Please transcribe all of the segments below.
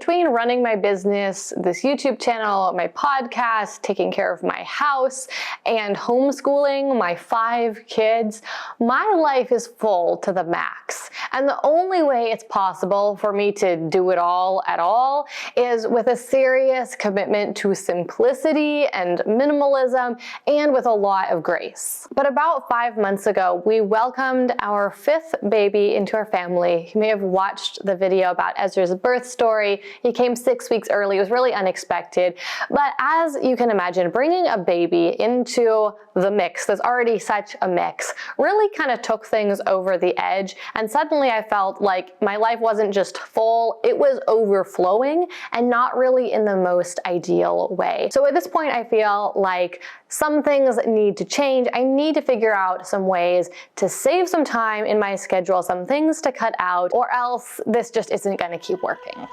between running my business, this YouTube channel, my podcast, taking care of my house, and homeschooling my 5 kids, my life is full to the max. And the only way it's possible for me to do it all at all is with a serious commitment to simplicity and minimalism, and with a lot of grace. But about 5 months ago, we welcomed our 5th baby into our family. You may have watched the video about Ezra's birth story. He came 6 weeks early. It was really unexpected. But as you can imagine, bringing a baby into the mix, there's already such a mix, really kind of took things over the edge. And suddenly I felt like my life wasn't just full, it was overflowing, and not really in the most ideal way. So at this point, I feel like some things need to change. I need to figure out some ways to save some time in my schedule, some things to cut out, or else this just isn't going to keep working.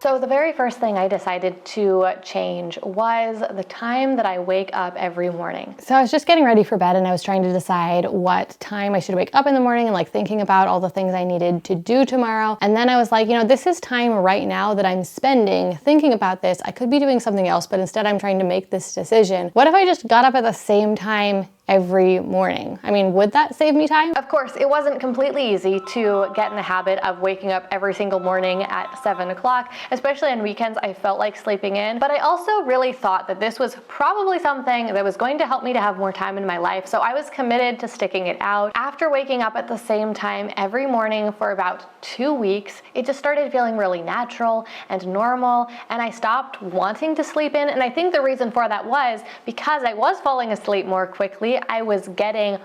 So the very first thing I decided to change was the time that I wake up every morning. So I was just getting ready for bed and I was trying to decide what time I should wake up in the morning and like thinking about all the things I needed to do tomorrow. And then I was like, you know, this is time right now that I'm spending thinking about this. I could be doing something else, but instead I'm trying to make this decision. What if I just got up at the same time every morning? I mean, would that save me time? Of course, it wasn't completely easy to get in the habit of waking up every single morning at 7 o'clock, especially on weekends. I felt like sleeping in, but I also really thought that this was probably something that was going to help me to have more time in my life, so I was committed to sticking it out. After waking up at the same time every morning for about 2 weeks, it just started feeling really natural and normal, and I stopped wanting to sleep in, and I think the reason for that was because I was falling asleep more quickly. I was getting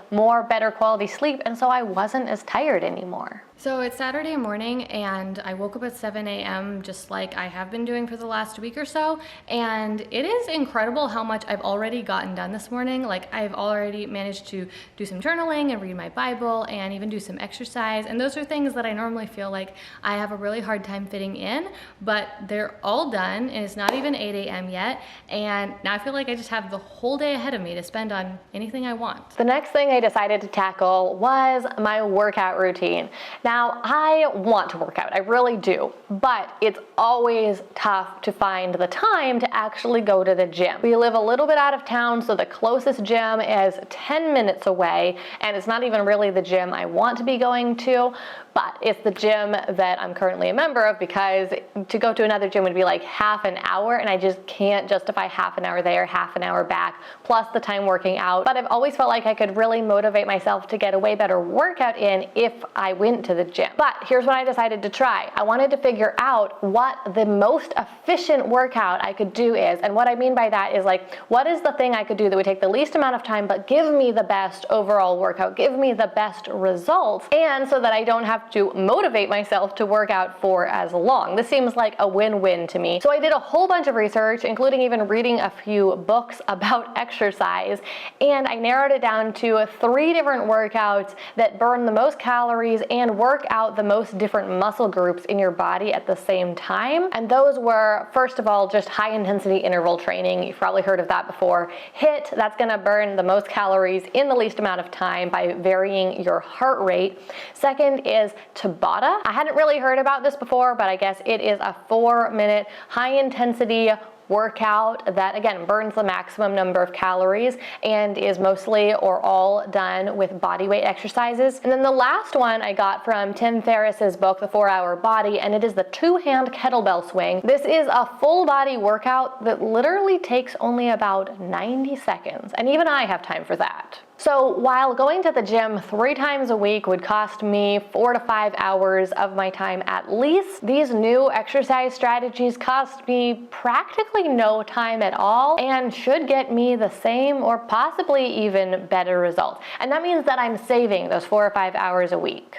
better quality sleep, and so I wasn't as tired anymore. So it's Saturday morning and I woke up at 7 a.m. just like I have been doing for the last week or so, and it is incredible how much I've already gotten done this morning. Like, I've already managed to do some journaling and read my Bible and even do some exercise, and those are things that I normally feel like I have a really hard time fitting in, but they're all done and it's not even 8 a.m. yet, and now I feel like I just have the whole day ahead of me to spend on anything I want. The next thing I decided to tackle was my workout routine. Now, I want to work out, I really do, but it's always tough to find the time to actually go to the gym. We live a little bit out of town, so the closest gym is 10 minutes away, and it's not even really the gym I want to be going to, but it's the gym that I'm currently a member of, because to go to another gym would be like half an hour, and I just can't justify half an hour there, half an hour back, plus the time working out. But I've always felt like I could really motivate myself to get a way better workout in if I went to the gym. But here's what I decided to try. I wanted to figure out what the most efficient workout I could do is. And what I mean by that is, like, what is the thing I could do that would take the least amount of time but give me the best overall workout, give me the best results, and so that I don't have to motivate myself to work out for as long. This seems like a win-win to me. So I did a whole bunch of research, including even reading a few books about exercise, and I narrowed it down to 3 different workouts that burn the most calories and work out the most different muscle groups in your body at the same time. And those were, first of all, just high intensity interval training. You've probably heard of that before. HIIT, that's gonna burn the most calories in the least amount of time by varying your heart rate. Second is Tabata. I hadn't really heard about this before, but I guess it is a 4-minute high intensity workout that, again, burns the maximum number of calories and is mostly or all done with body weight exercises. And then the last one I got from Tim Ferriss's book, The 4-Hour Body, and it is the 2-hand kettlebell swing. This is a full body workout that literally takes only about 90 seconds, and even I have time for that. So while going to the gym 3 times a week would cost me 4 to 5 hours of my time at least, these new exercise strategies cost me practically no time at all and should get me the same or possibly even better results. And that means that I'm saving those 4 or 5 hours a week.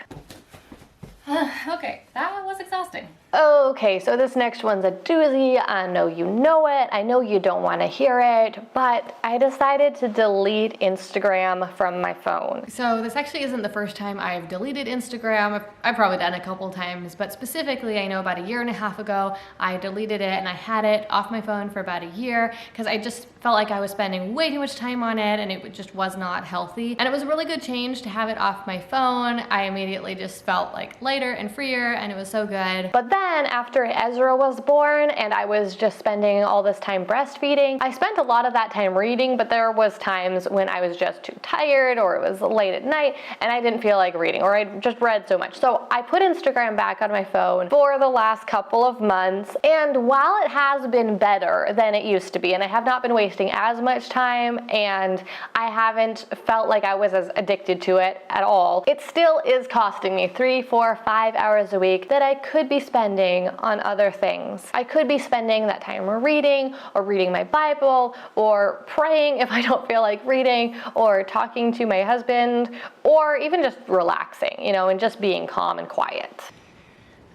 Okay, that was exhausting. Okay, so this next one's a doozy. I know you know it. I know you don't want to hear it, but I decided to delete Instagram from my phone. So this actually isn't the first time I've deleted Instagram. I've probably done it a couple times, but specifically I know about 1.5 years ago, I deleted it and I had it off my phone for about a year because I just felt like I was spending way too much time on it and it just was not healthy. And it was a really good change to have it off my phone. I immediately just felt like lighter and freer and it was so good. But then after Ezra was born and I was just spending all this time breastfeeding, I spent a lot of that time reading, but there was times when I was just too tired or it was late at night and I didn't feel like reading or I just read so much. So I put Instagram back on my phone for the last couple of months, and while it has been better than it used to be and I have not been wasting as much time and I haven't felt like I was as addicted to it at all, it still is costing me 3, 4, 5 hours a week that I could be spending on other things. I could be spending that time reading or reading my Bible or praying if I don't feel like reading or talking to my husband or even just relaxing, you know, and just being calm and quiet.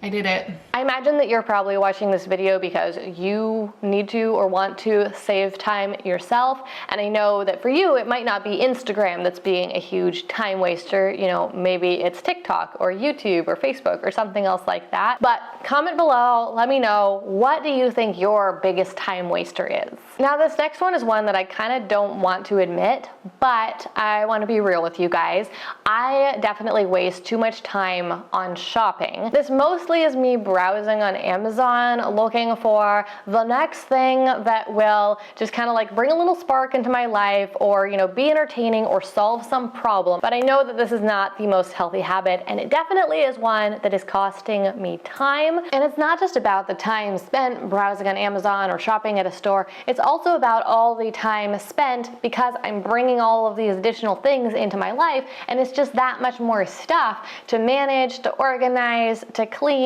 I did it. I imagine that you're probably watching this video because you need to or want to save time yourself. And I know that for you, it might not be Instagram that's being a huge time waster. You know, maybe it's TikTok or YouTube or Facebook or something else like that. But comment below, let me know, what do you think your biggest time waster is? Now, this next one is one that I kind of don't want to admit, but I want to be real with you guys. I definitely waste too much time on shopping. This mostly is me browsing on Amazon looking for the next thing that will just kind of like bring a little spark into my life or, you know, be entertaining or solve some problem. But I know that this is not the most healthy habit and it definitely is one that is costing me time. And it's not just about the time spent browsing on Amazon or shopping at a store. It's also about all the time spent because I'm bringing all of these additional things into my life and it's just that much more stuff to manage, to organize, to clean,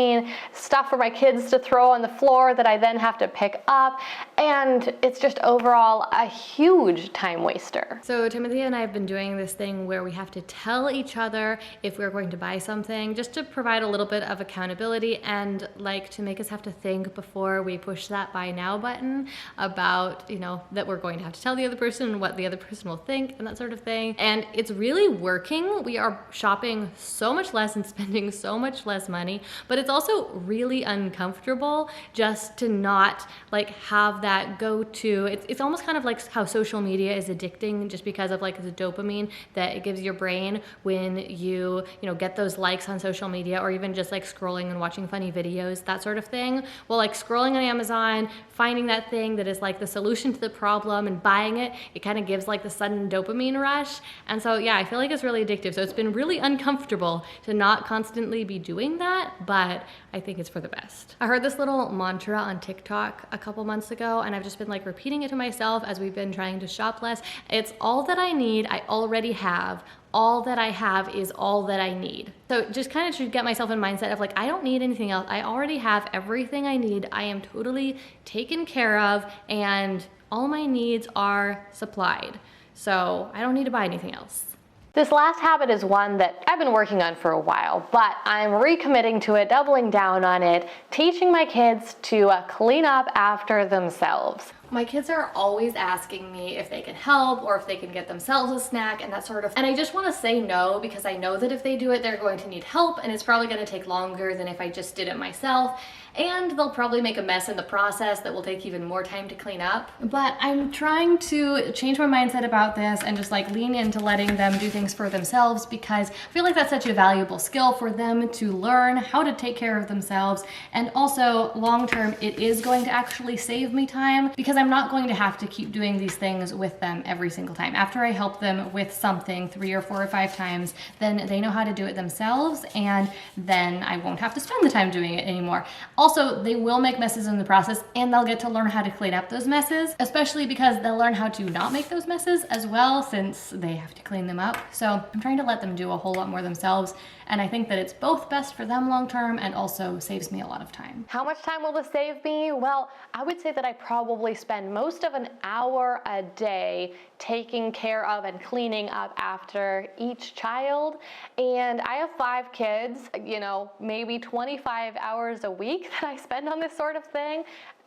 stuff for my kids to throw on the floor that I then have to pick up, and it's just overall a huge time waster. So Timothy and I have been doing this thing where we have to tell each other if we're going to buy something, just to provide a little bit of accountability and like to make us have to think before we push that buy now button about, you know, that we're going to have to tell the other person and what the other person will think and that sort of thing. And it's really working. We are shopping so much less and spending so much less money, but it's also really uncomfortable just to not like have that go-to. It's almost kind of like how social media is addicting just because of like the dopamine that it gives your brain when you know, get those likes on social media or even just like scrolling and watching funny videos, that sort of thing. Well, like scrolling on Amazon, finding that thing that is like the solution to the problem and buying it, it kind of gives like the sudden dopamine rush. And so yeah, I feel like it's really addictive. So it's been really uncomfortable to not constantly be doing that, but I think it's for the best. I heard this little mantra on TikTok a couple months ago and I've just been like repeating it to myself as we've been trying to shop less. It's all that I need, I already have. All that I have is all that I need. So just kind of to get myself in mindset of like, I don't need anything else. I already have everything I need. I am totally taken care of and all my needs are supplied. So I don't need to buy anything else. This last habit is one that I've been working on for a while, but I'm recommitting to it, doubling down on it, teaching my kids to clean up after themselves. My kids are always asking me if they can help or if they can get themselves a snack and that sort of, and I just want to say no because I know that if they do it, they're going to need help and it's probably going to take longer than if I just did it myself. And they'll probably make a mess in the process that will take even more time to clean up. But I'm trying to change my mindset about this and just like lean into letting them do things for themselves because I feel like that's such a valuable skill for them to learn how to take care of themselves. And also long term, it is going to actually save me time because I'm not going to have to keep doing these things with them every single time. After I help them with something 3 or 4 or 5 times, then they know how to do it themselves and then I won't have to spend the time doing it anymore. Also, they will make messes in the process and they'll get to learn how to clean up those messes, especially because they'll learn how to not make those messes as well since they have to clean them up. So I'm trying to let them do a whole lot more themselves and I think that it's both best for them long term and also saves me a lot of time. How much time will this save me? Well, I would say that I probably spend spend most of an hour a day taking care of and cleaning up after each child. And I have 5 kids, you know, maybe 25 hours a week that I spend on this sort of thing.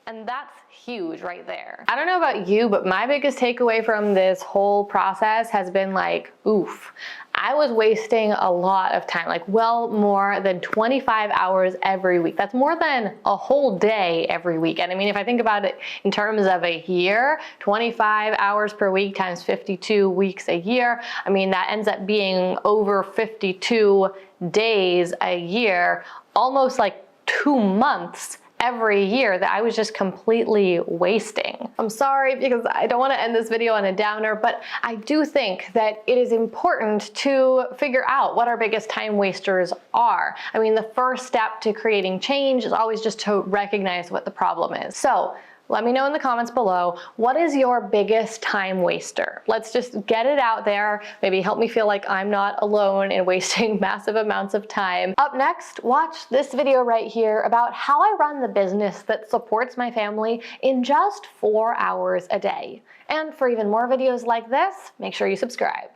And that's huge right there. I don't know about you, but my biggest takeaway from this whole process has been like, oof, I was wasting a lot of time, like well more than 25 hours every week. That's more than a whole day every week. And I mean, if I think about it in terms of a year, 25 hours per week times 52 weeks a year, I mean, that ends up being over 52 days a year, almost like 2 months every year that I was just completely wasting. I'm sorry because I don't want to end this video on a downer, but I do think that it is important to figure out what our biggest time wasters are. I mean, the first step to creating change is always just to recognize what the problem is. So let me know in the comments below, what is your biggest time waster? Let's just get it out there. Maybe help me feel like I'm not alone in wasting massive amounts of time. Up next, watch this video right here about how I run the business that supports my family in just 4 hours a day. And for even more videos like this, make sure you subscribe.